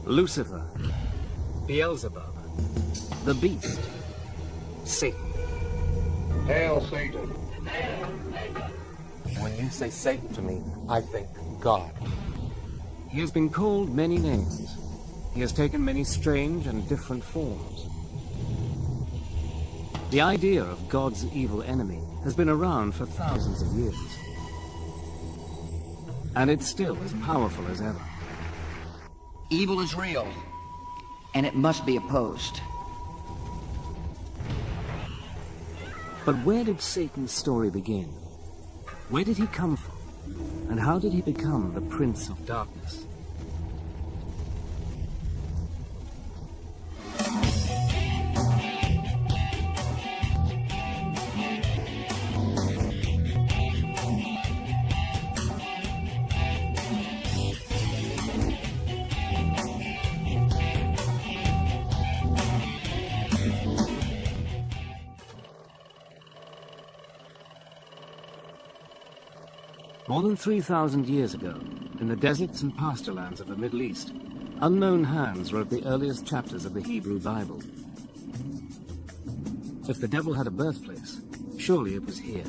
Lucifer, Beelzebub, the beast, Satan. Hail, Satan. When you say Satan to me, I think God. He has been called many names. He has taken many strange and different forms. The idea of God's evil enemy has been around for thousands of years. And it's still as powerful as ever. Evil is real, and it must be opposed. But where did Satan's story begin? Where did he come from? And how did he become the Prince of Darkness? More than 3,000 years ago, in the deserts and pasturelands of the Middle East, unknown hands wrote the earliest chapters of the Hebrew Bible. If the devil had a birthplace, surely it was here,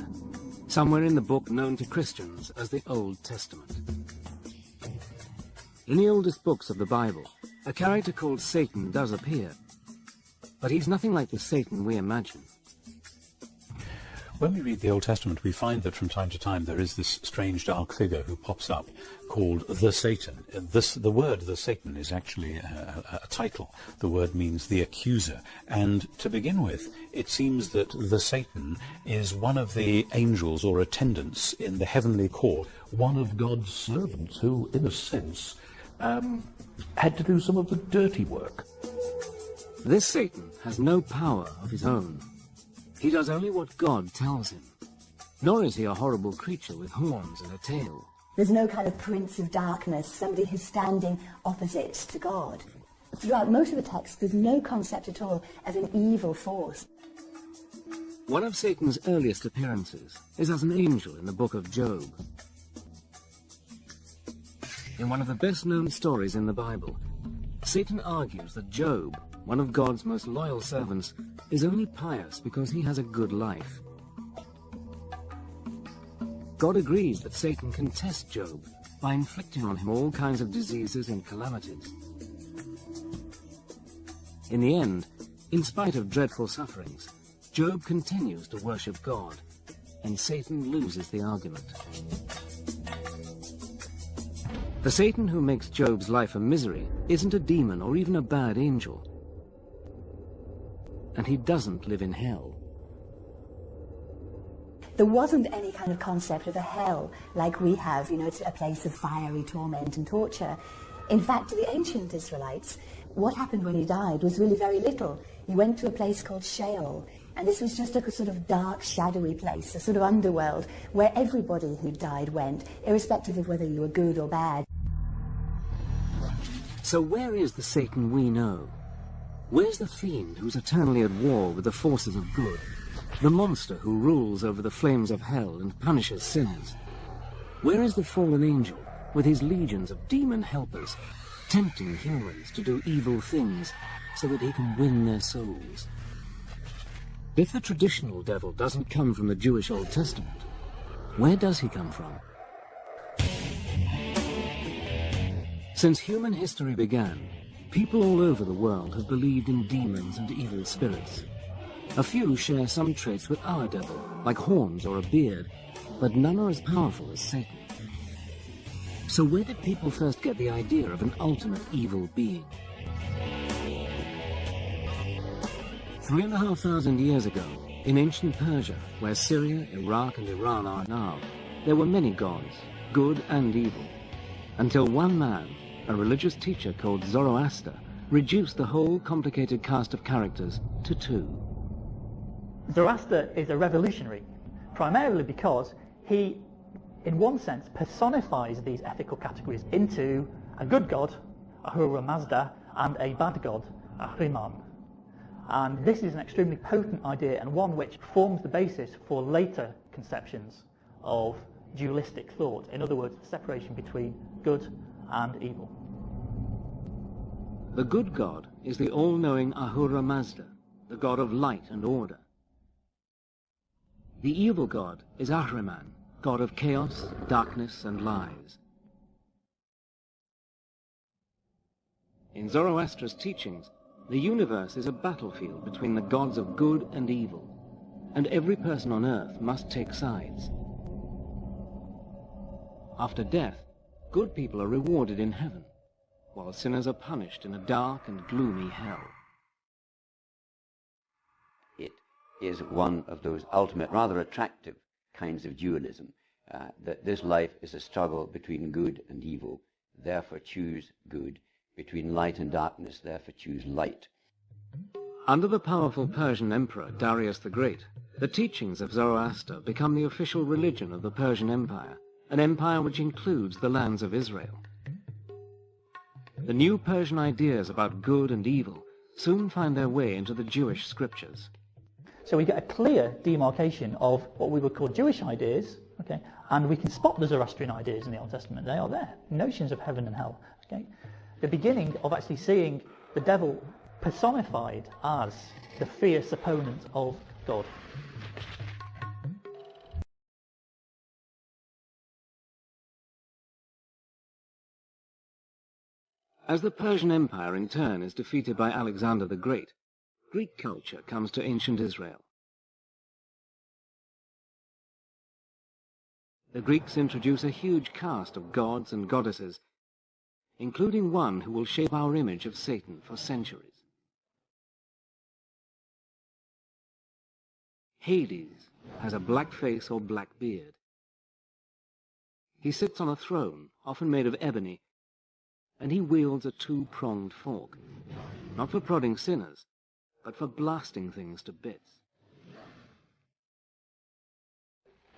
somewhere in the book known to Christians as the Old Testament. In the oldest books of the Bible, a character called Satan does appear, but he's nothing like the Satan we imagine. When we read the Old Testament, we find that from time to time there is this strange dark figure who pops up called the Satan. The word the Satan is actually a title. The word means the accuser. And to begin with, it seems that the Satan is one of the angels or attendants in the heavenly court, one of God's servants who, in a sense, had to do some of the dirty work. This Satan has no power of his own. He does only what God tells him. Nor is he a horrible creature with horns and a tail. There's no kind of prince of darkness, somebody who's standing opposite to God. Throughout most of the text, there's no concept at all of an evil force. One of Satan's earliest appearances is as an angel in the book of Job. In one of the best-known stories in the Bible, Satan argues that Job, one of God's most loyal servants, is only pious because he has a good life. God agrees that Satan can test Job by inflicting on him all kinds of diseases and calamities. In the end, in spite of dreadful sufferings, Job continues to worship God, and Satan loses the argument. The Satan who makes Job's life a misery isn't a demon or even a bad angel. And he doesn't live in hell. There wasn't any kind of concept of a hell like we have, it's a place of fiery torment and torture. In fact, to the ancient Israelites, what happened when he died was really very little. He went to a place called Sheol, and this was just a sort of dark, shadowy place, a sort of underworld, where everybody who died went, irrespective of whether you were good or bad. So where is the Satan we know? Where's the fiend who's eternally at war with the forces of good? The monster who rules over the flames of hell and punishes sinners? Where is the fallen angel with his legions of demon helpers, tempting humans to do evil things so that he can win their souls? If the traditional devil doesn't come from the Jewish Old Testament, where does he come from? Since human history began, people all over the world have believed in demons and evil spirits. A few share some traits with our devil, like horns or a beard, but none are as powerful as Satan. So where did people first get the idea of an ultimate evil being? 3,500 years ago, in ancient Persia, where Syria, Iraq and Iran are now, there were many gods, good and evil, until one man, a religious teacher called Zoroaster, reduced the whole complicated cast of characters to two. Zoroaster is a revolutionary, primarily because he, in one sense, personifies these ethical categories into a good god, Ahura Mazda, and a bad god, Ahriman. And this is an extremely potent idea, and one which forms the basis for later conceptions of dualistic thought. In other words, the separation between good and evil. The good God is the all-knowing Ahura Mazda, the god of light and order. The evil god is Ahriman, god of chaos, darkness, and lies. In Zoroaster's teachings, the universe is a battlefield between the gods of good and evil, and every person on earth must take sides. After death, good people are rewarded in heaven, while sinners are punished in a dark and gloomy hell. It is one of those ultimate, rather attractive kinds of dualism, that this life is a struggle between good and evil, therefore choose good, between light and darkness, therefore choose light. Under the powerful Persian emperor Darius the Great, the teachings of Zoroaster become the official religion of the Persian Empire, an empire which includes the lands of Israel. The new Persian ideas about good and evil soon find their way into the Jewish scriptures. So we get a clear demarcation of what we would call Jewish ideas, okay, and we can spot the Zoroastrian ideas in the Old Testament. They are there, notions of heaven and hell. Okay? The beginning of actually seeing the devil personified as the fierce opponent of God. As the Persian Empire in turn is defeated by Alexander the Great, Greek culture comes to ancient Israel. The Greeks introduce a huge cast of gods and goddesses, including one who will shape our image of Satan for centuries. Hades has a black face or black beard. He sits on a throne, often made of ebony, and he wields a two-pronged fork, not for prodding sinners, but for blasting things to bits.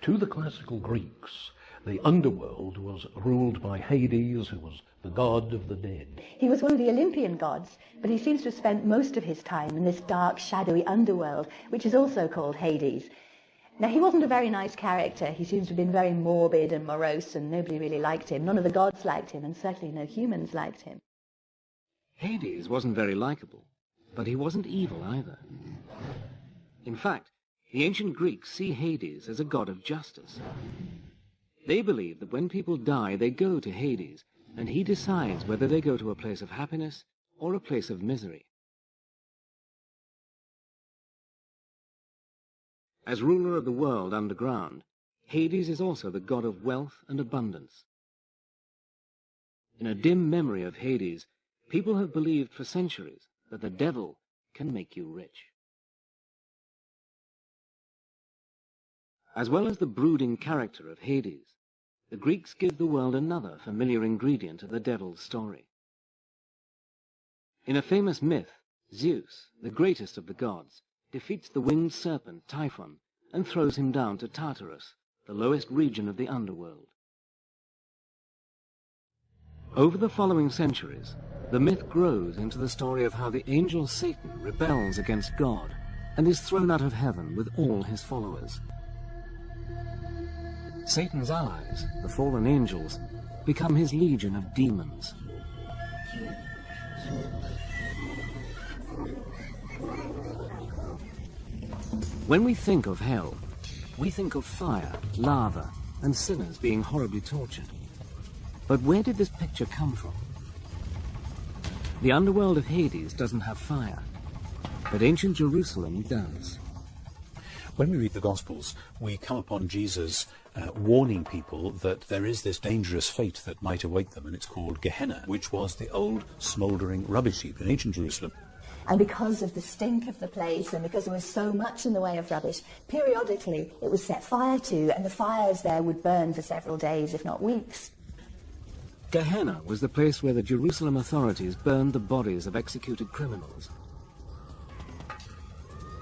To the classical Greeks, the underworld was ruled by Hades, who was the god of the dead. He was one of the Olympian gods, but he seems to have spent most of his time in this dark, shadowy underworld, which is also called Hades. Now, he wasn't a very nice character. He seems to have been very morbid and morose, and nobody really liked him. None of the gods liked him, and certainly no humans liked him. Hades wasn't very likable, but he wasn't evil either. In fact, the ancient Greeks see Hades as a god of justice. They believe that when people die, they go to Hades, and he decides whether they go to a place of happiness or a place of misery. As ruler of the world underground, Hades is also the god of wealth and abundance. In a dim memory of Hades, people have believed for centuries that the devil can make you rich. As well as the brooding character of Hades, the Greeks give the world another familiar ingredient of the devil's story. In a famous myth, Zeus, the greatest of the gods, defeats the winged serpent Typhon and throws him down to Tartarus, the lowest region of the underworld. Over the following centuries, the myth grows into the story of how the angel Satan rebels against God and is thrown out of heaven with all his followers. Satan's allies, the fallen angels, become his legion of demons. When we think of hell, we think of fire, lava, and sinners being horribly tortured. But where did this picture come from? The underworld of Hades doesn't have fire, but ancient Jerusalem does. When we read the Gospels, we come upon Jesus warning people that there is this dangerous fate that might await them, and it's called Gehenna, which was the old smouldering rubbish heap in ancient Jerusalem. And because of the stink of the place, and because there was so much in the way of rubbish, periodically it was set fire to, and the fires there would burn for several days, if not weeks. Gehenna was the place where the Jerusalem authorities burned the bodies of executed criminals.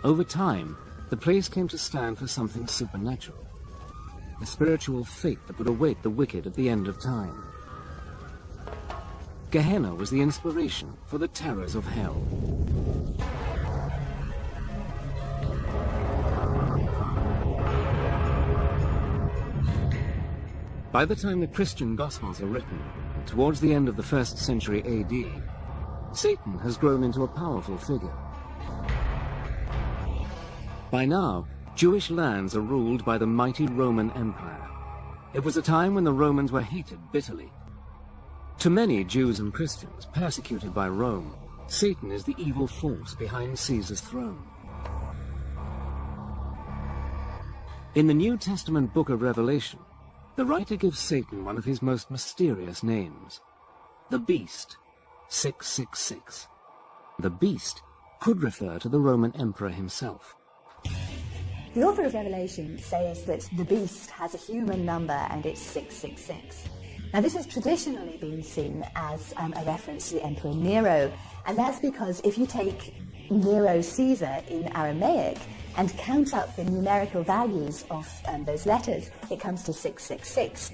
Over time, the place came to stand for something supernatural, a spiritual fate that would await the wicked at the end of time. Gehenna was the inspiration for the terrors of hell. By the time the Christian Gospels are written, towards the end of the 1st century AD, Satan has grown into a powerful figure. By now, Jewish lands are ruled by the mighty Roman Empire. It was a time when the Romans were hated bitterly. To many Jews and Christians persecuted by Rome, Satan is the evil force behind Caesar's throne. In the New Testament book of Revelation, the writer gives Satan one of his most mysterious names, the Beast, 666. The Beast could refer to the Roman Emperor himself. The author of Revelation says that the beast has a human number and it's 666. Now this has traditionally been seen as a reference to the Emperor Nero, and that's because if you take Nero Caesar in Aramaic and count up the numerical values of those letters, it comes to 666.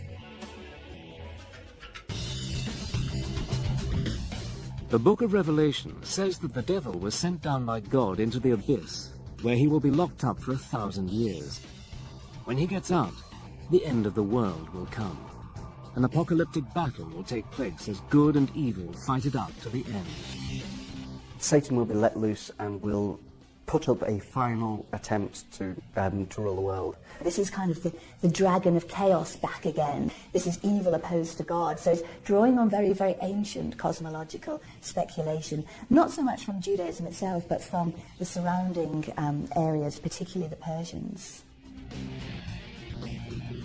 The book of Revelation says that the devil was sent down by God into the abyss, where he will be locked up for 1,000 years. When he gets out, the end of the world will come. An apocalyptic battle will take place as good and evil fight it out to the end. Satan will be let loose and will put up a final attempt to rule the world. This is kind of the dragon of chaos back again. This is evil opposed to God. So it's drawing on very, very ancient cosmological speculation, not so much from Judaism itself, but from the surrounding areas, particularly the Persians.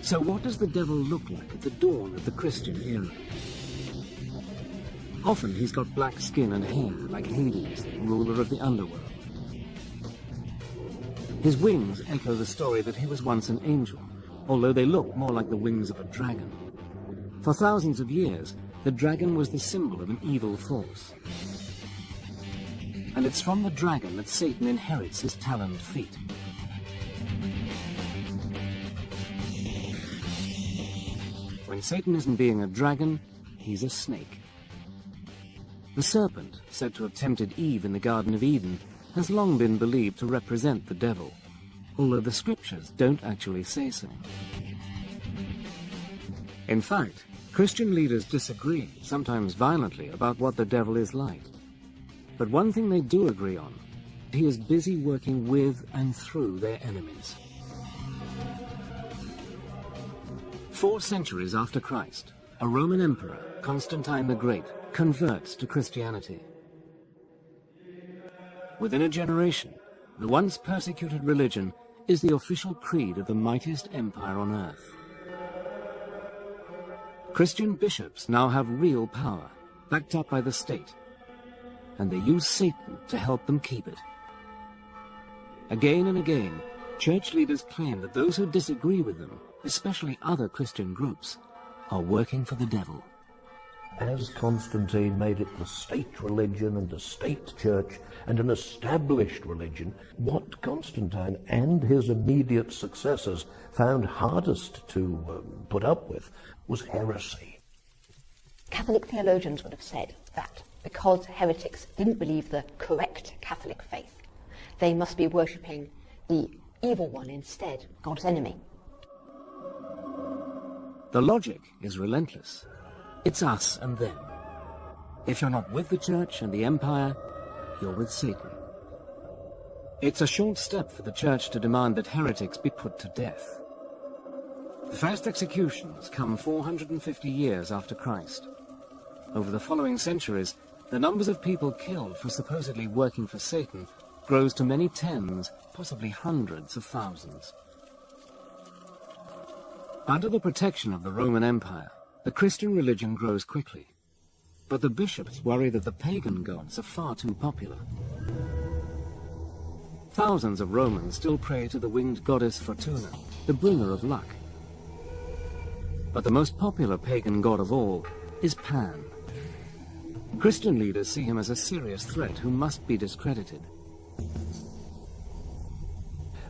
So what does the devil look like at the dawn of the Christian era? Often he's got black skin and hair like Hades, ruler of the underworld. His wings echo the story that he was once an angel, although they look more like the wings of a dragon. For thousands of years, the dragon was the symbol of an evil force. And it's from the dragon that Satan inherits his taloned feet. When Satan isn't being a dragon, he's a snake. The serpent, said to have tempted Eve in the Garden of Eden, has long been believed to represent the devil, although the scriptures don't actually say so. In fact, Christian leaders disagree, sometimes violently, about what the devil is like. But one thing they do agree on, he is busy working with and through their enemies. 4 centuries after Christ, a Roman emperor, Constantine the Great, converts to Christianity. Within a generation, the once persecuted religion is the official creed of the mightiest empire on earth. Christian bishops now have real power, backed up by the state, and they use Satan to help them keep it. Again and again, church leaders claim that those who disagree with them, especially other Christian groups, are working for the devil. As Constantine made it the state religion and the state church and an established religion, what Constantine and his immediate successors found hardest to put up with was heresy. Catholic theologians would have said that because heretics didn't believe the correct Catholic faith, they must be worshipping the evil one instead, God's enemy. The logic is relentless. It's us and them. If you're not with the church and the empire, you're with Satan. It's a short step for the church to demand that heretics be put to death. The first executions come 450 years after Christ. Over the following centuries, the numbers of people killed for supposedly working for Satan grows to many tens, possibly hundreds of thousands. Under the protection of the Roman Empire, the Christian religion grows quickly, but the bishops worry that the pagan gods are far too popular. Thousands of Romans still pray to the winged goddess Fortuna, the bringer of luck. But the most popular pagan god of all is Pan. Christian leaders see him as a serious threat who must be discredited.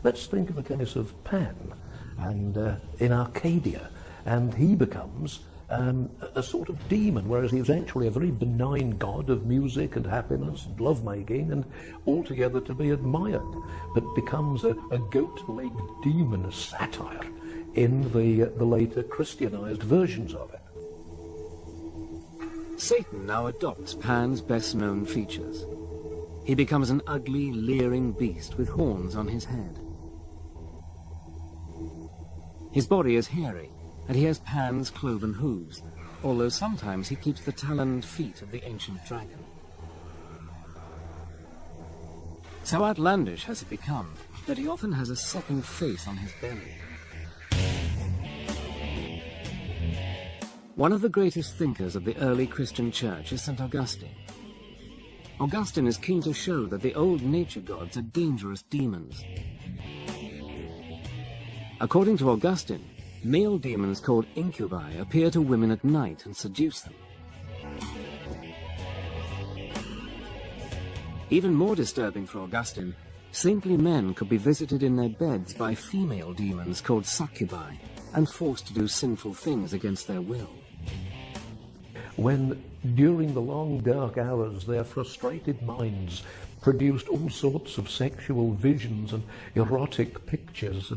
Let's think of the case of Pan and in Arcadia, and he becomes a sort of demon, whereas he was actually a very benign god of music and happiness and lovemaking and altogether to be admired, but becomes a goat-legged demon satire in the later Christianized versions of it. Satan now adopts Pan's best-known features. He becomes an ugly, leering beast with horns on his head. His body is hairy, and he has Pan's cloven hooves, although sometimes he keeps the taloned feet of the ancient dragon. So outlandish has it become that he often has a second face on his belly. One of the greatest thinkers of the early Christian church is St. Augustine. Augustine is keen to show that the old nature gods are dangerous demons. According to Augustine, male demons called incubi appear to women at night and seduce them. Even more disturbing for Augustine, saintly men could be visited in their beds by female demons called succubi and forced to do sinful things against their will. When, during the long dark hours, their frustrated minds produced all sorts of sexual visions and erotic pictures,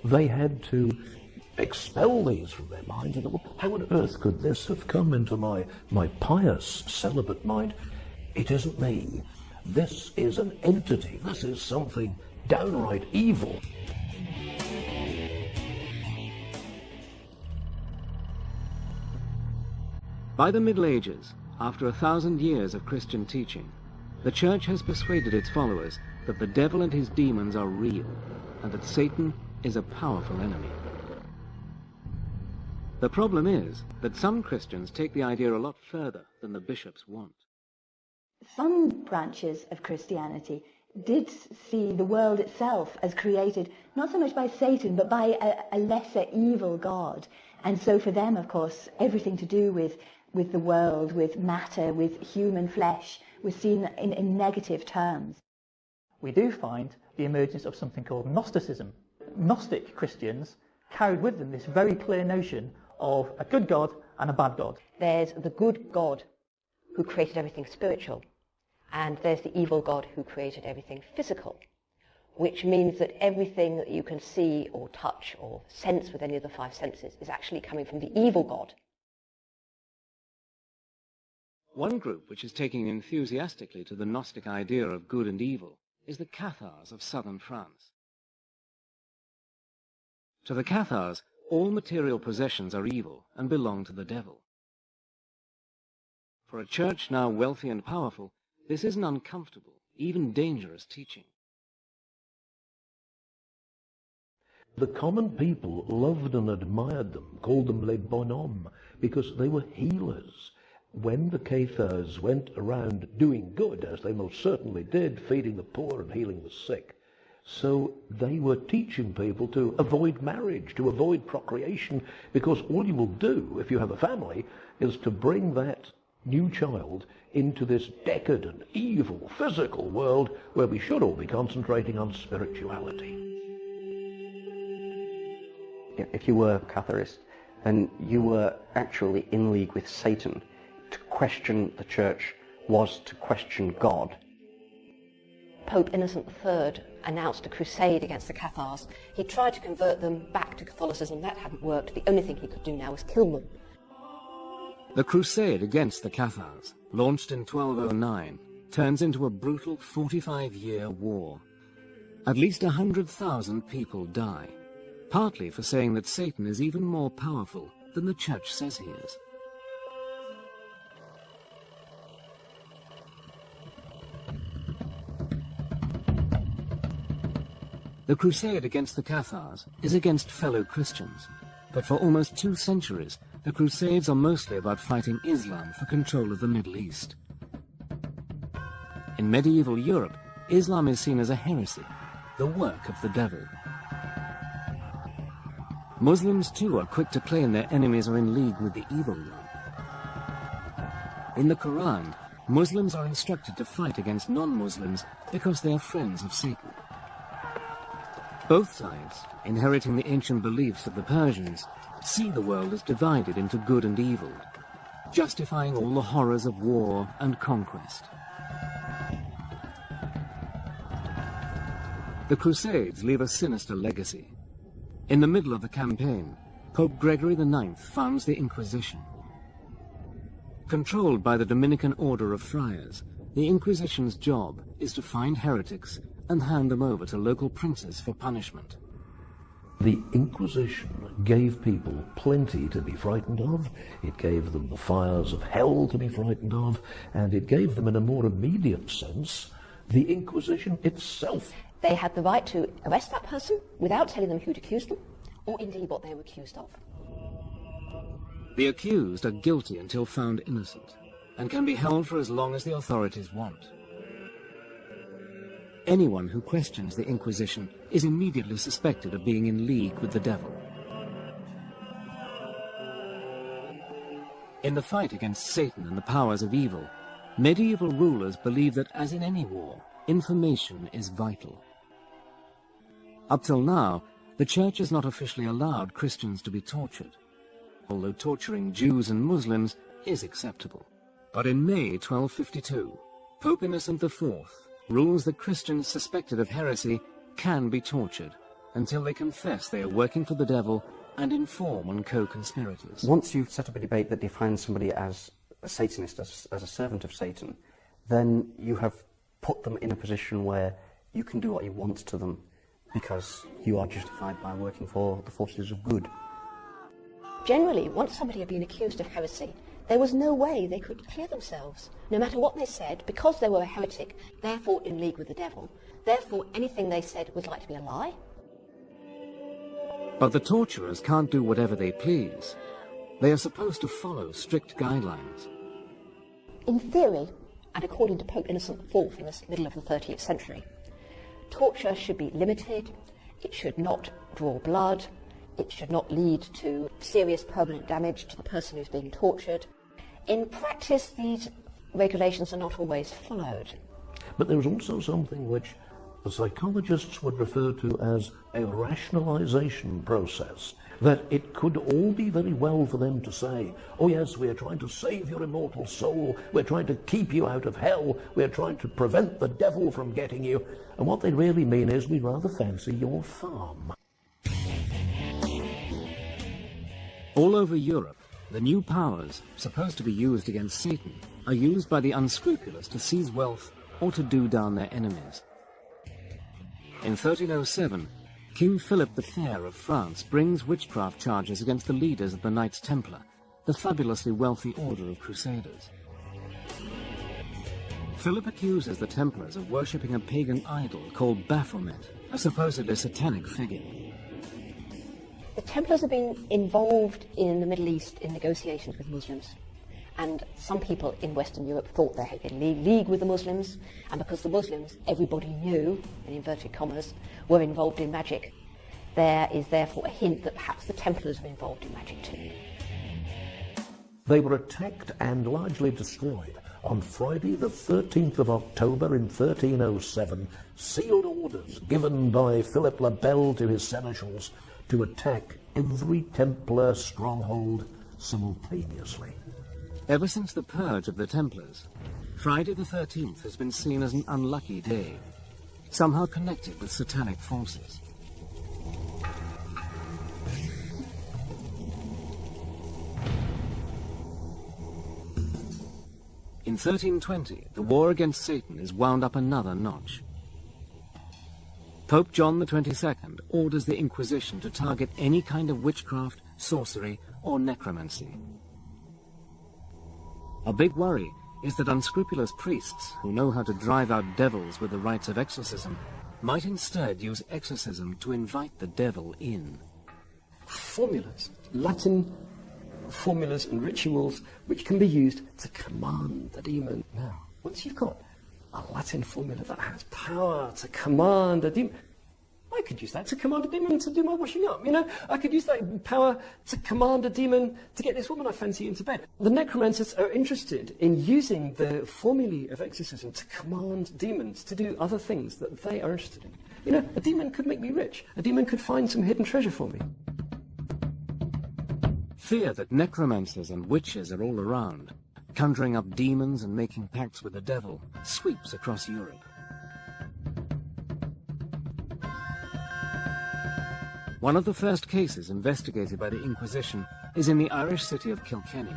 they had to expel these from their minds. And how on earth could this have come into my pious celibate mind? It isn't me. This is an entity. This is something downright evil. By the Middle Ages, after 1,000 years of Christian teaching, the Church has persuaded its followers that the devil and his demons are real, and that Satan is a powerful enemy. The problem is that some Christians take the idea a lot further than the bishops want. Some branches of Christianity did see the world itself as created not so much by Satan but by a lesser evil god. And so for them, of course, everything to do with the world, with matter, with human flesh was seen in negative terms. We do find the emergence of something called Gnosticism. Gnostic Christians carried with them this very clear notion of a good God and a bad God. There's the good God who created everything spiritual, and there's the evil God who created everything physical, which means that everything that you can see or touch or sense with any of the five senses is actually coming from the evil God. One group which is taking enthusiastically to the Gnostic idea of good and evil is the Cathars of southern France. To the Cathars, all material possessions are evil and belong to the devil. For a church now wealthy and powerful, this is an uncomfortable, even dangerous teaching. The common people loved and admired them, called them les bonhommes, because they were healers. When the Cathars went around doing good, as they most certainly did, feeding the poor and healing the sick, so they were teaching people to avoid marriage, to avoid procreation, because all you will do, if you have a family, is to bring that new child into this decadent, evil, physical world where we should all be concentrating on spirituality. If you were Catharist, then you were actually in league with Satan. To question the church was to question God. Pope Innocent III announced a crusade against the Cathars. He tried to convert them back to Catholicism. That hadn't worked. The only thing he could do now was kill them. The crusade against the Cathars, launched in 1209, turns into a brutal 45-year war. At least 100,000 people die, partly for saying that Satan is even more powerful than the Church says he is. The crusade against the Cathars is against fellow Christians, but for almost 2 centuries, the Crusades are mostly about fighting Islam for control of the Middle East. In medieval Europe, Islam is seen as a heresy, the work of the devil. Muslims too are quick to claim their enemies are in league with the evil one. In the Quran, Muslims are instructed to fight against non-Muslims because they are friends of Satan. Both sides, inheriting the ancient beliefs of the Persians, see the world as divided into good and evil, justifying all the horrors of war and conquest. The Crusades leave a sinister legacy. In the middle of the campaign, Pope Gregory IX founds the Inquisition. Controlled by the Dominican Order of Friars, the Inquisition's job is to find heretics and hand them over to local princes for punishment. The Inquisition gave people plenty to be frightened of, it gave them the fires of hell to be frightened of, and it gave them, in a more immediate sense, the Inquisition itself. They had the right to arrest that person without telling them who'd accused them, or indeed what they were accused of. The accused are guilty until found innocent, and can be held for as long as the authorities want. Anyone who questions the Inquisition is immediately suspected of being in league with the devil. In the fight against Satan and the powers of evil, medieval rulers believed that, as in any war, information is vital. Up till now, the Church has not officially allowed Christians to be tortured, although torturing Jews and Muslims is acceptable. But in May 1252, Pope Innocent IV rules that Christians suspected of heresy can be tortured until they confess they are working for the devil and inform on co-conspirators. Once you've set up a debate that defines somebody as a Satanist, as a servant of Satan, then you have put them in a position where you can do what you want to them because you are justified by working for the forces of good. Generally, once somebody had been accused of heresy, there was no way they could clear themselves. No matter what they said, because they were a heretic, therefore in league with the devil, therefore anything they said was like to be a lie. But the torturers can't do whatever they please. They are supposed to follow strict guidelines. In theory, and according to Pope Innocent IV in the middle of the 13th century, torture should be limited, it should not draw blood, it should not lead to serious permanent damage to the person who's being tortured. In practice, these regulations are not always followed. But there was also something which the psychologists would refer to as a rationalization process, that it could all be very well for them to say, oh yes, we are trying to save your immortal soul, we're trying to keep you out of hell, we're trying to prevent the devil from getting you, and what they really mean is, we rather fancy your farm. All over Europe, the new powers, supposed to be used against Satan, are used by the unscrupulous to seize wealth or to do down their enemies. In 1307, King Philip the Fair of France brings witchcraft charges against the leaders of the Knights Templar, the fabulously wealthy order of crusaders. Philip accuses the Templars of worshipping a pagan idol called Baphomet, a supposedly satanic figure. The Templars have been involved in the Middle East in negotiations with Muslims, and some people in Western Europe thought they had been in league with the Muslims, and because the Muslims, everybody knew, in inverted commas, were involved in magic, there is therefore a hint that perhaps the Templars were involved in magic too. They were attacked and largely destroyed on Friday the 13th of October in 1307, sealed orders given by Philip le Bel to his seneschals to attack every Templar stronghold simultaneously. Ever since the purge of the Templars, Friday the 13th has been seen as an unlucky day, somehow connected with satanic forces. In 1320, the war against Satan is wound up another notch. Pope John the 22nd orders the Inquisition to target any kind of witchcraft, sorcery, or necromancy. A big worry is that unscrupulous priests who know how to drive out devils with the rites of exorcism might instead use exorcism to invite the devil in. Formulas, Latin formulas and rituals which can be used to command the demon. Now, once you've got a Latin formula that has power to command a demon, I could use that to command a demon to do my washing up, you know? I could use that power to command a demon to get this woman I fancy into bed. The necromancers are interested in using the formulae of exorcism to command demons to do other things that they are interested in. You know, a demon could make me rich. A demon could find some hidden treasure for me. Fear that necromancers and witches are all around, conjuring up demons and making pacts with the devil, sweeps across Europe. One of the first cases investigated by the Inquisition is in the Irish city of Kilkenny.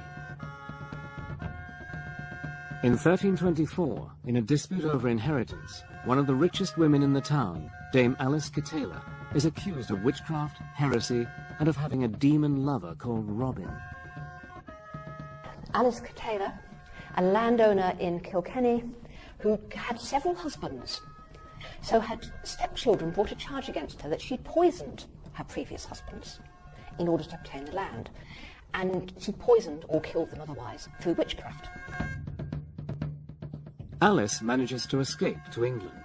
In 1324, in a dispute over inheritance, one of the richest women in the town, Dame Alice Catela, is accused of witchcraft, heresy, and of having a demon lover called Robin. Alice Catela, a landowner in Kilkenny, who had several husbands, so had stepchildren brought a charge against her that she'd poisoned her previous husbands in order to obtain the land, and she poisoned or killed them otherwise through witchcraft. Alice manages to escape to England.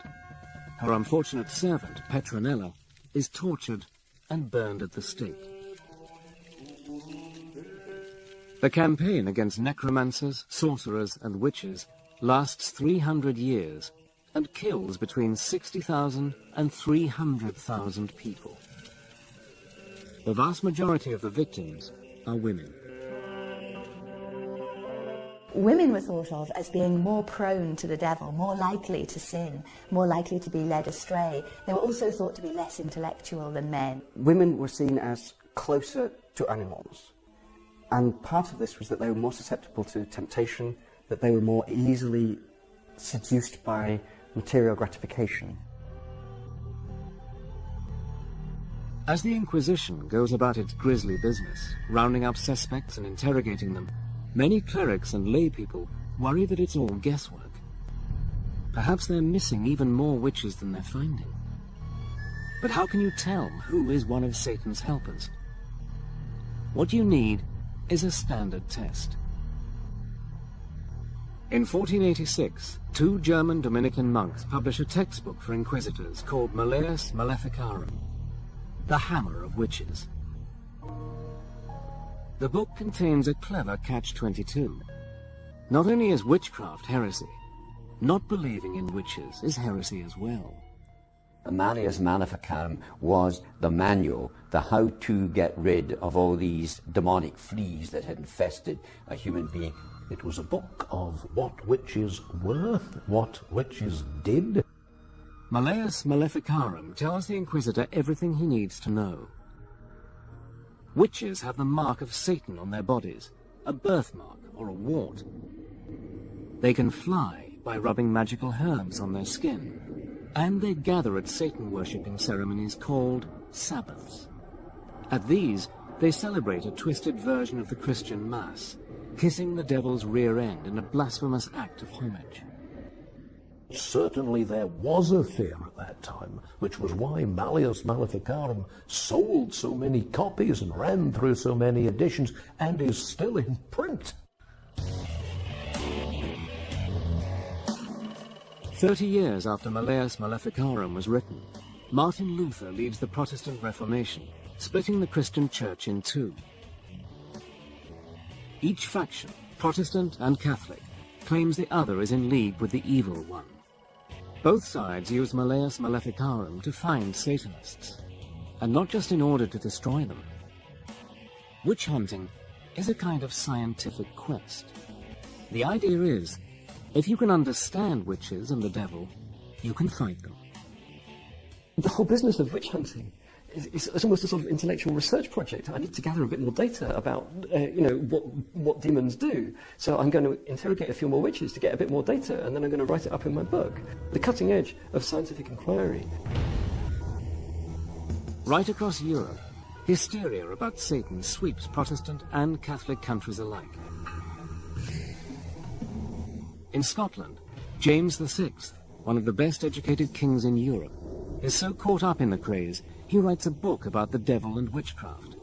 Her unfortunate servant, Petronella, is tortured and burned at the stake. The campaign against necromancers, sorcerers, and witches lasts 300 years and kills between 60,000 and 300,000 people. The vast majority of the victims are women. Women were thought of as being more prone to the devil, more likely to sin, more likely to be led astray. They were also thought to be less intellectual than men. Women were seen as closer to animals. And part of this was that they were more susceptible to temptation, that they were more easily seduced by material gratification. As the Inquisition goes about its grisly business, rounding up suspects and interrogating them, many clerics and lay people worry that it's all guesswork. Perhaps they're missing even more witches than they're finding. But how can you tell who is one of Satan's helpers? What you need is a standard test. In 1486, 2 German Dominican monks publish a textbook for inquisitors called Malleus Maleficarum, the Hammer of Witches. The book contains a clever catch-22. Not only is witchcraft heresy, not believing in witches is heresy as well. Malleus Maleficarum was the manual, the how to get rid of all these demonic fleas that had infested a human being. It was a book of what witches were, what witches did. Malleus Maleficarum tells the Inquisitor everything he needs to know. Witches have the mark of Satan on their bodies, a birthmark or a wart. They can fly by rubbing magical herbs on their skin, and they gather at Satan-worshipping ceremonies called Sabbaths. At these, they celebrate a twisted version of the Christian Mass, kissing the devil's rear end in a blasphemous act of homage. Certainly there was a fear at that time, which was why Malleus Maleficarum sold so many copies and ran through so many editions and is still in print. 30 years after Malleus Maleficarum was written, Martin Luther leads the Protestant Reformation, splitting the Christian Church in two. Each faction, Protestant and Catholic, claims the other is in league with the evil one. Both sides use Malleus Maleficarum to find Satanists, and not just in order to destroy them. Witch hunting is a kind of scientific quest. The idea is, if you can understand witches and the devil, you can fight them. The whole business of witch hunting is almost a sort of intellectual research project. I need to gather a bit more data about, what demons do. So I'm going to interrogate a few more witches to get a bit more data, and then I'm going to write it up in my book. The cutting edge of scientific inquiry. Right across Europe, hysteria about Satan sweeps Protestant and Catholic countries alike. In Scotland, James VI, one of the best educated kings in Europe, is so caught up in the craze, he writes a book about the devil and witchcraft.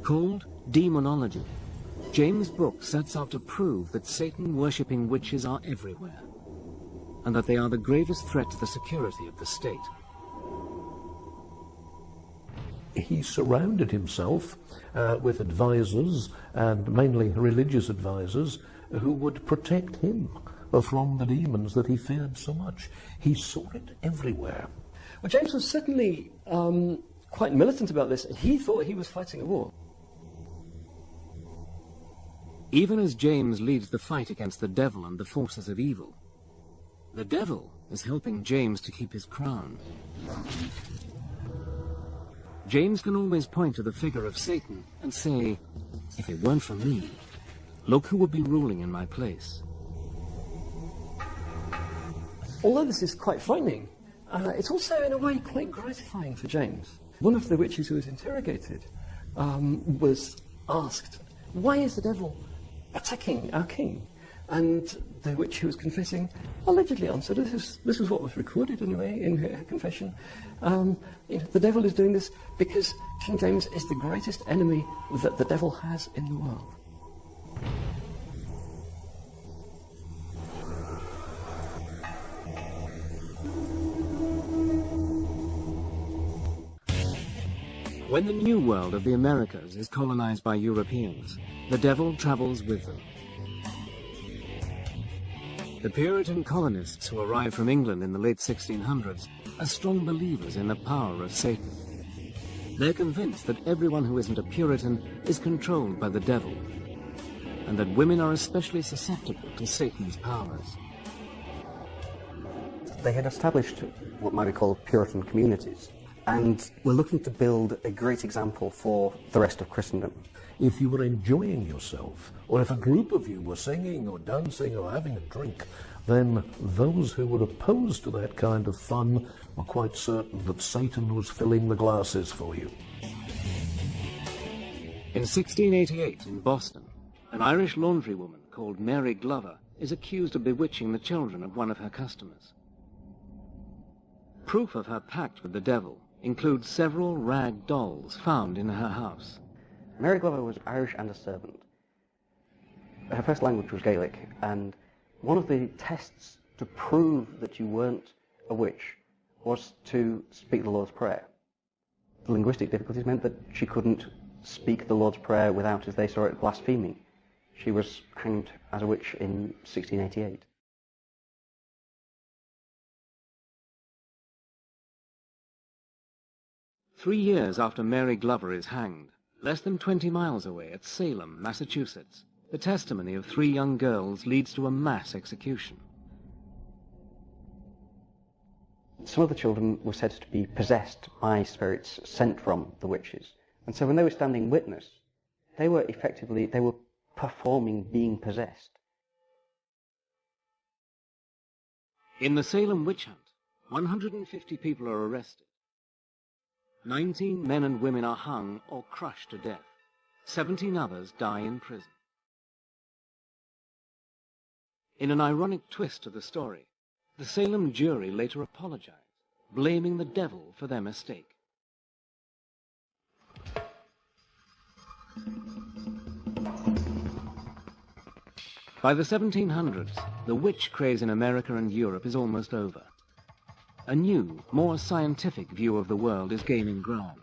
Called Demonology, James' book sets out to prove that Satan-worshipping witches are everywhere, and that they are the gravest threat to the security of the state. He surrounded himself with advisors, and mainly religious advisors, who would protect him from the demons that he feared so much. He saw it everywhere. Well, James was certainly quite militant about this, and he thought he was fighting a war. Even as James leads the fight against the devil and the forces of evil, the devil is helping James to keep his crown. James can always point to the figure of Satan and say, if it weren't for me, Look who would be ruling in my place. Although this is quite frightening, it's also in a way quite gratifying for James. One of the witches who was interrogated was asked, why is the devil attacking our king? And the witch who was confessing allegedly answered, this is what was recorded anyway in her confession, the devil is doing this because King James is the greatest enemy that the devil has in the world. When the New World of the Americas is colonized by Europeans, the devil travels with them. The Puritan colonists who arrived from England in the late 1600s are strong believers in the power of Satan. They're convinced that everyone who isn't a Puritan is controlled by the devil, and that women are especially susceptible to Satan's powers. They had established what might be called Puritan communities, and were looking to build a great example for the rest of Christendom. If you were enjoying yourself, or if a group of you were singing or dancing or having a drink, then those who were opposed to that kind of fun were quite certain that Satan was filling the glasses for you. In 1688 in Boston, an Irish laundrywoman called Mary Glover is accused of bewitching the children of one of her customers. Proof of her pact with the devil includes several rag dolls found in her house. Mary Glover was Irish and a servant. Her first language was Gaelic, and one of the tests to prove that you weren't a witch was to speak the Lord's Prayer. The linguistic difficulties meant that she couldn't speak the Lord's Prayer without, as they saw it, blaspheming. She was hanged as a witch in 1688. Three years after Mary Glover is hanged, less than 20 miles away at Salem, Massachusetts, the testimony of 3 young girls leads to a mass execution. Some of the children were said to be possessed by spirits sent from the witches. And so when they were standing witness, they were performing being possessed. In the Salem witch hunt, 150 people are arrested. 19 men and women are hung or crushed to death. 17 others die in prison. In an ironic twist to the story, the Salem jury later apologized, blaming the devil for their mistake. By the 1700s, the witch craze in America and Europe is almost over. A new, more scientific view of the world is gaining ground.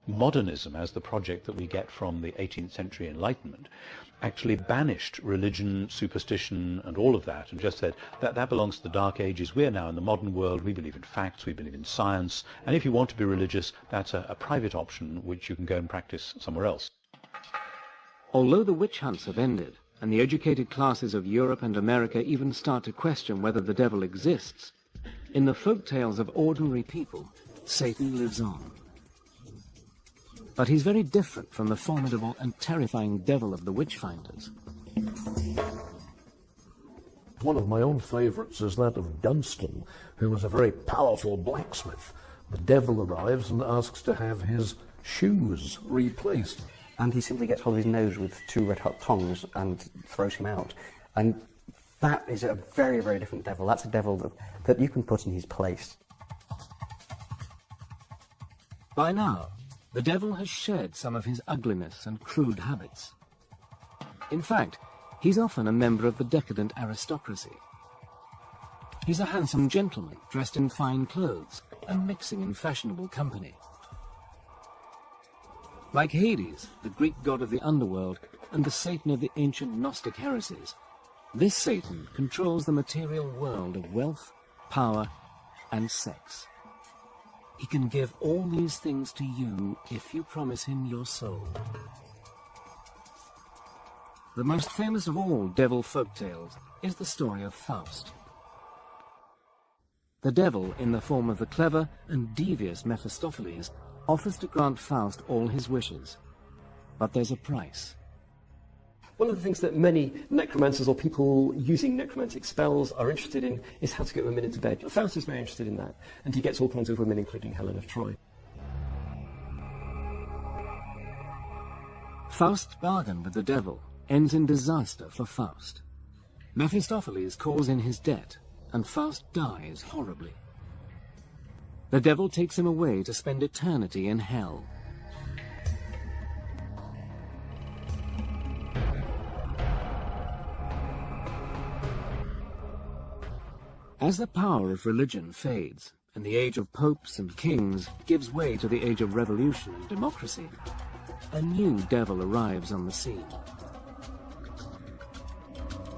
Modernism, as the project that we get from the 18th century Enlightenment, actually banished religion, superstition, and all of that, and just said that that belongs to the Dark Ages. We're now in the modern world. We believe in facts. We believe in science. And if you want to be religious, that's a private option which you can go and practice somewhere else. Although the witch hunts have ended, and the educated classes of Europe and America even start to question whether the devil exists, in the folk tales of ordinary people, Satan lives on. But he's very different from the formidable and terrifying devil of the witch-finders. One of my own favourites is that of Dunstan, who was a very powerful blacksmith. The devil arrives and asks to have his shoes replaced. And he simply gets hold of his nose with 2 red-hot tongs and throws him out. And that is a very, very different devil. That's a devil that you can put in his place. By now, the devil has shed some of his ugliness and crude habits. In fact, he's often a member of the decadent aristocracy. He's a handsome gentleman dressed in fine clothes and mixing in fashionable company. Like Hades, the Greek god of the underworld, and the Satan of the ancient Gnostic heresies, this Satan controls the material world of wealth, power, and sex. He can give all these things to you if you promise him your soul. The most famous of all devil folktales is the story of Faust. The devil, in the form of the clever and devious Mephistopheles, offers to grant Faust all his wishes. But there's a price. One of the things that many necromancers or people using necromantic spells are interested in is how to get women into bed. Faust is very interested in that, and he gets all kinds of women, including Helen of Troy. Faust's bargain with the devil ends in disaster for Faust. Mephistopheles calls in his debt, and Faust dies horribly. The devil takes him away to spend eternity in hell. As the power of religion fades, and the age of popes and kings gives way to the age of revolution and democracy, a new devil arrives on the scene.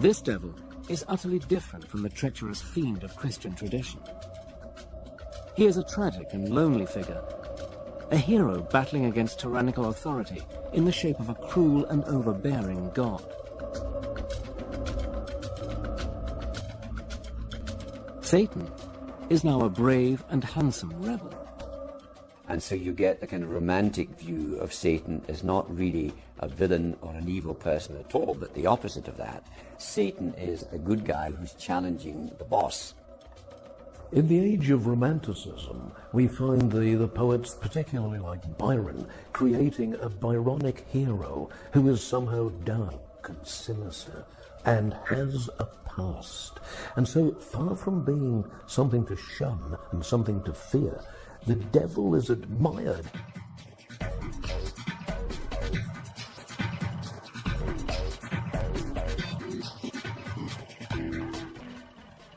This devil is utterly different from the treacherous fiend of Christian tradition. He is a tragic and lonely figure, a hero battling against tyrannical authority in the shape of a cruel and overbearing god. Satan is now a brave and handsome rebel. And so you get a kind of romantic view of Satan as not really a villain or an evil person at all, but the opposite of that. Satan is a good guy who's challenging the boss. In the age of Romanticism, we find the poets, particularly like Byron, creating a Byronic hero who is somehow dark and sinister and has a past. And so, far from being something to shun and something to fear, the devil is admired.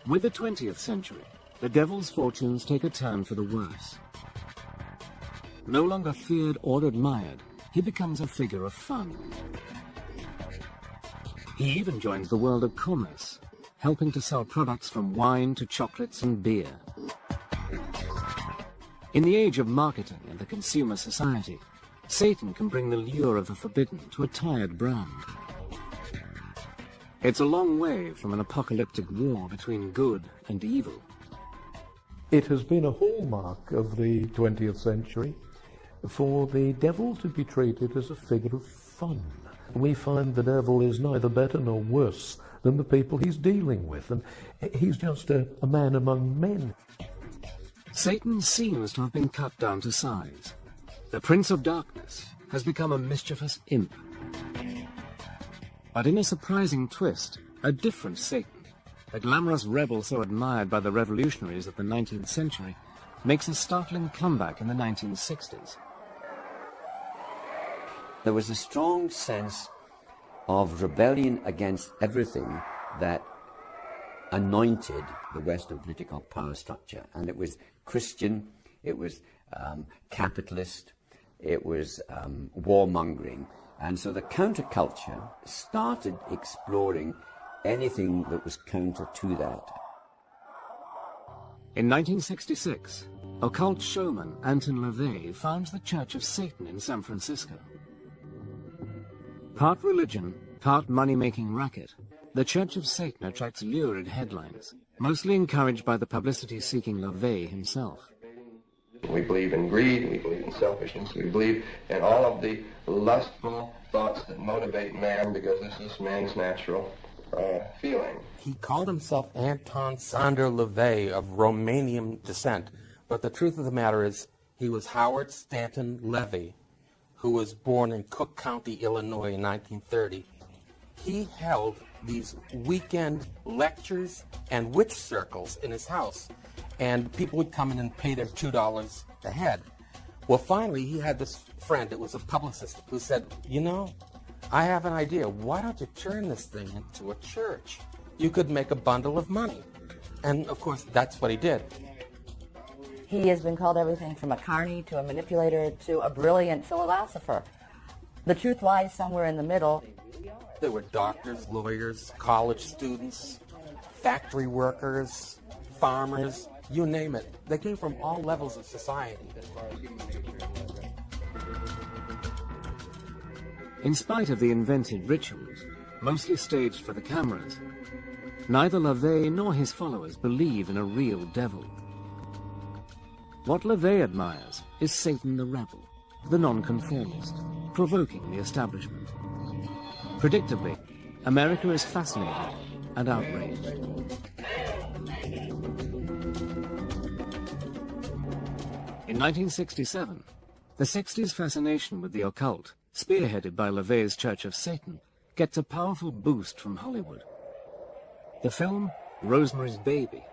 With the 20th century, the devil's fortunes take a turn for the worse. No longer feared or admired, he becomes a figure of fun. He even joins the world of commerce, helping to sell products from wine to chocolates and beer. In the age of marketing and the consumer society, Satan can bring the lure of the forbidden to a tired brand. It's a long way from an apocalyptic war between good and evil. It has been a hallmark of the 20th century for the devil to be treated as a figure of fun. We find the devil is neither better nor worse than the people he's dealing with, and he's just a man among men. Satan seems to have been cut down to size. The Prince of Darkness has become a mischievous imp. But in a surprising twist, a different Satan, a glamorous rebel so admired by the revolutionaries of the 19th century, makes a startling comeback in the 1960s. There was a strong sense of rebellion against everything that anointed the Western political power structure. And it was Christian, it was capitalist, it was warmongering. And so the counterculture started exploring anything that was counter to that. In 1966, occult showman Anton LaVey founds the Church of Satan in San Francisco. Part religion, part money-making racket, the Church of Satan attracts lurid headlines, mostly encouraged by the publicity-seeking LaVey himself. We believe in greed, we believe in selfishness, we believe in all of the lustful thoughts that motivate man, because this is man's natural feeling. He called himself Anton Sander LaVey of Romanian descent, but the truth of the matter is he was Howard Stanton Levy, who was born in Cook County, Illinois in 1930. He held these weekend lectures and witch circles in his house, and people would come in and pay their $2 a head. Well, finally, he had this friend, it was a publicist, who said, you know, I have an idea. Why don't you turn this thing into a church? You could make a bundle of money. And, of course, that's what he did. He has been called everything from a carny to a manipulator to a brilliant philosopher. The truth lies somewhere in the middle. There were doctors, lawyers, college students, factory workers, farmers, you name it. They came from all levels of society. In spite of the invented rituals, mostly staged for the cameras, neither LaVey nor his followers believe in a real devil. What LaVey admires is Satan the rebel, the nonconformist, provoking the establishment. Predictably, America is fascinated and outraged. In 1967, the 60s fascination with the occult, spearheaded by LaVey's Church of Satan, gets a powerful boost from Hollywood. The film Rosemary's Baby,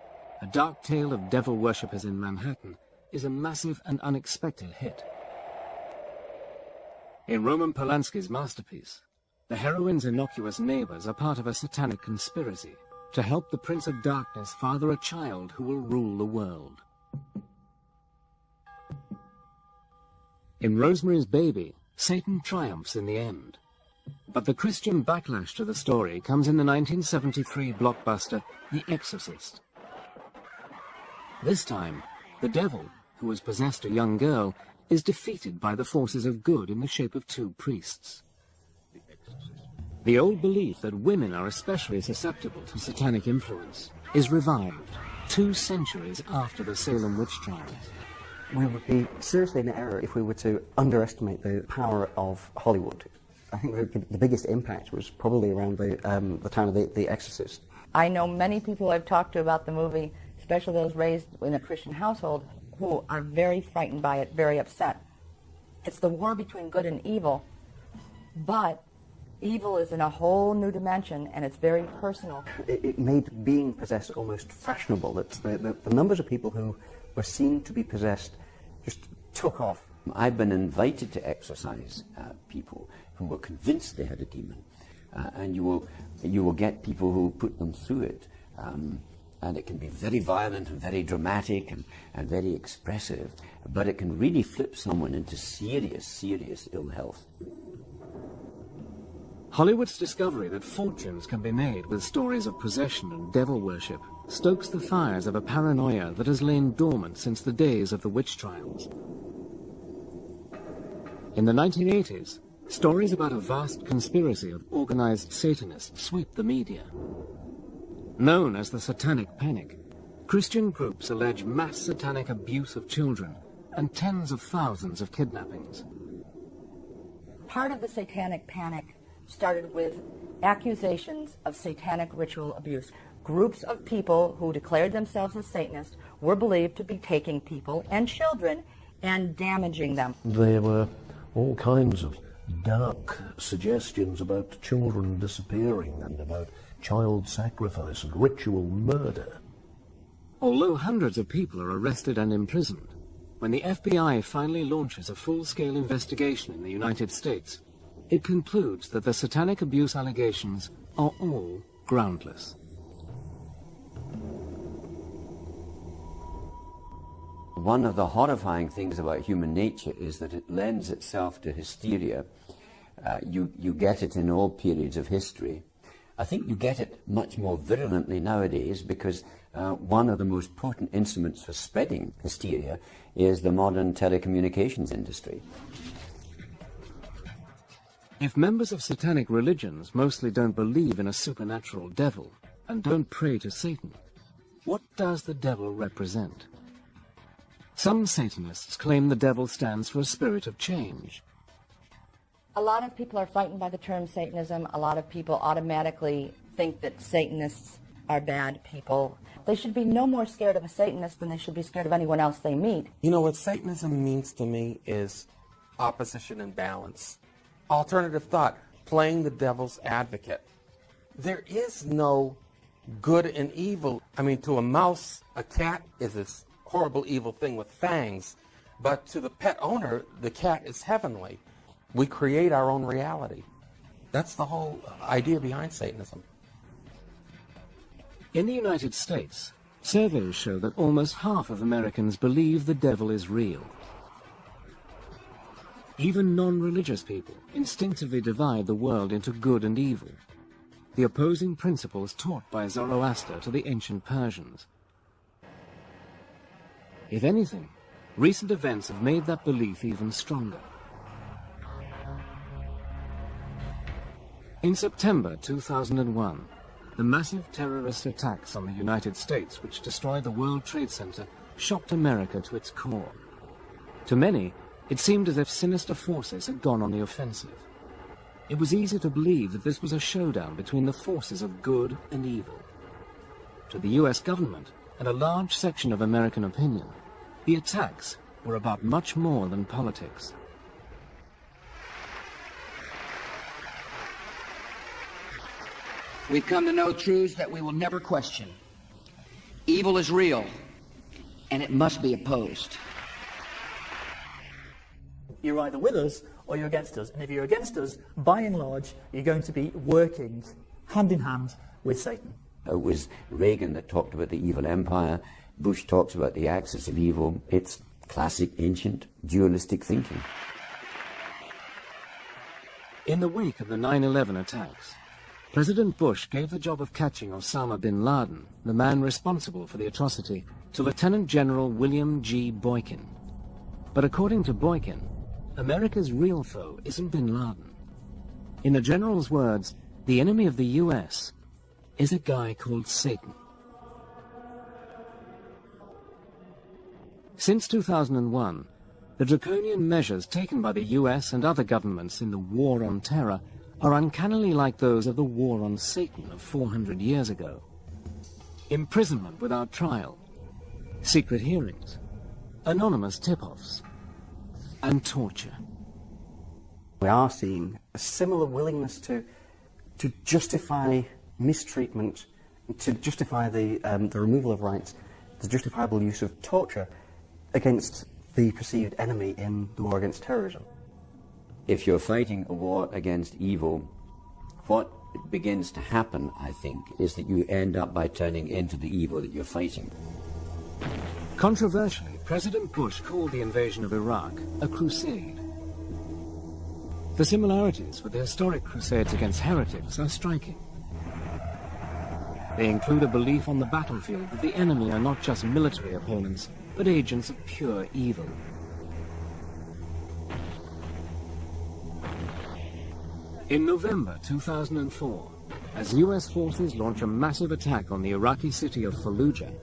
a dark tale of devil worshippers in Manhattan, is a massive and unexpected hit. In Roman Polanski's masterpiece, the heroine's innocuous neighbors are part of a satanic conspiracy to help the Prince of Darkness father a child who will rule the world. In Rosemary's Baby, Satan triumphs in the end. But the Christian backlash to the story comes in the 1973 blockbuster The Exorcist. This time, the devil, who has possessed a young girl, is defeated by the forces of good in the shape of two priests. The old belief that women are especially susceptible to satanic influence is revived 2 centuries after the Salem witch trials. We would be seriously in error if we were to underestimate the power of Hollywood. I think the biggest impact was probably around the time of The Exorcist. I know many people I've talked to about the movie, especially those raised in a Christian household, who are very frightened by it, very upset. It's the war between good and evil, but evil is in a whole new dimension, and it's very personal. It made being possessed almost fashionable. That the numbers of people who were seen to be possessed just took off. I've been invited to exorcise people who were convinced they had a demon, and you will get people who put them through it, and it can be very violent and very dramatic and very expressive, but it can really flip someone into serious ill health. Hollywood's discovery that fortunes can be made with stories of possession and devil worship stokes the fires of a paranoia that has lain dormant since the days of the witch trials. In the 1980s, stories about a vast conspiracy of organized Satanists sweep the media. Known as the Satanic Panic, Christian groups allege mass satanic abuse of children and tens of thousands of kidnappings. Part of the Satanic Panic started with accusations of satanic ritual abuse. Groups of people who declared themselves as Satanists were believed to be taking people and children and damaging them. There were all kinds of dark suggestions about children disappearing and about child sacrifice and ritual murder. Although hundreds of people are arrested and imprisoned, when the FBI finally launches a full-scale investigation in the United States, it concludes that the satanic abuse allegations are all groundless. One of the horrifying things about human nature is that it lends itself to hysteria. You get it in all periods of history. I think you get it much more virulently nowadays because one of the most potent instruments for spreading hysteria is the modern telecommunications industry. If members of satanic religions mostly don't believe in a supernatural devil and don't pray to Satan, what does the devil represent? Some Satanists claim the devil stands for a spirit of change. A lot of people are frightened by the term Satanism. A lot of people automatically think that Satanists are bad people. They should be no more scared of a Satanist than they should be scared of anyone else they meet. You know, what Satanism means to me is opposition and balance. Alternative thought, playing the devil's advocate. There is no good and evil. I mean, to a mouse, a cat is this horrible evil thing with fangs, but to the pet owner, the cat is heavenly. We create our own reality. That's the whole idea behind Satanism. In the United States, surveys show that almost half of Americans believe the devil is real. Even non-religious people instinctively divide the world into good and evil, the opposing principles taught by Zoroaster to the ancient Persians. If anything, recent events have made that belief even stronger. In September 2001, the massive terrorist attacks on the United States which destroyed the World Trade Center shocked America to its core. To many, it seemed as if sinister forces had gone on the offensive. it was easy to believe that this was a showdown between the forces of good and evil. To the US government and a large section of American opinion, the attacks were about much more than politics. We've come to know truths that we will never question. Evil is real, and it must be opposed. You're either with us or you're against us. And if you're against us, by and large, you're going to be working hand in hand with Satan. It was Reagan that talked about the evil empire. Bush talks about the axis of evil. It's classic, ancient, dualistic thinking. In the wake of the 9/11 attacks, President Bush gave the job of catching Osama bin Laden, the man responsible for the atrocity, to Lieutenant General William G. Boykin. But according to Boykin, America's real foe isn't bin Laden. In the general's words, the enemy of the US is a guy called Satan. Since 2001, the draconian measures taken by the US and other governments in the war on terror are uncannily like those of the war on Satan of 400 years ago. Imprisonment without trial, secret hearings, anonymous tip-offs, and torture. We are seeing a similar willingness to justify mistreatment, to justify the removal of rights, the justifiable use of torture against the perceived enemy in the war against terrorism. If you're fighting a war against evil, what begins to happen, I think, is that you end up by turning into the evil that you're fighting. Controversially, President Bush called the invasion of Iraq a crusade. The similarities with the historic crusades against heretics are striking. They include a belief on the battlefield that the enemy are not just military opponents, but agents of pure evil. In November 2004, as US forces launch a massive attack on the Iraqi city of Fallujah,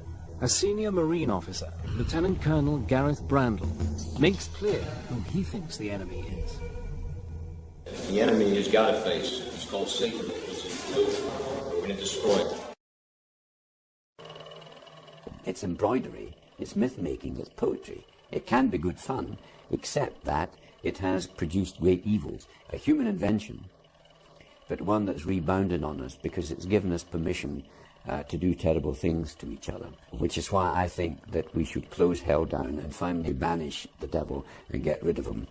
a senior Marine officer, Lieutenant Colonel Gareth Brandle, makes clear who he thinks the enemy is. The enemy has got a face. It's called Satan. It's blue. We're going to destroy it. It's embroidery, it's myth-making, it's poetry. It can be good fun, except that it has produced great evils. A human invention, but one that's rebounded on us because it's given us permission to do terrible things to each other, which is why I think that we should close hell down and finally banish the devil and get rid of him.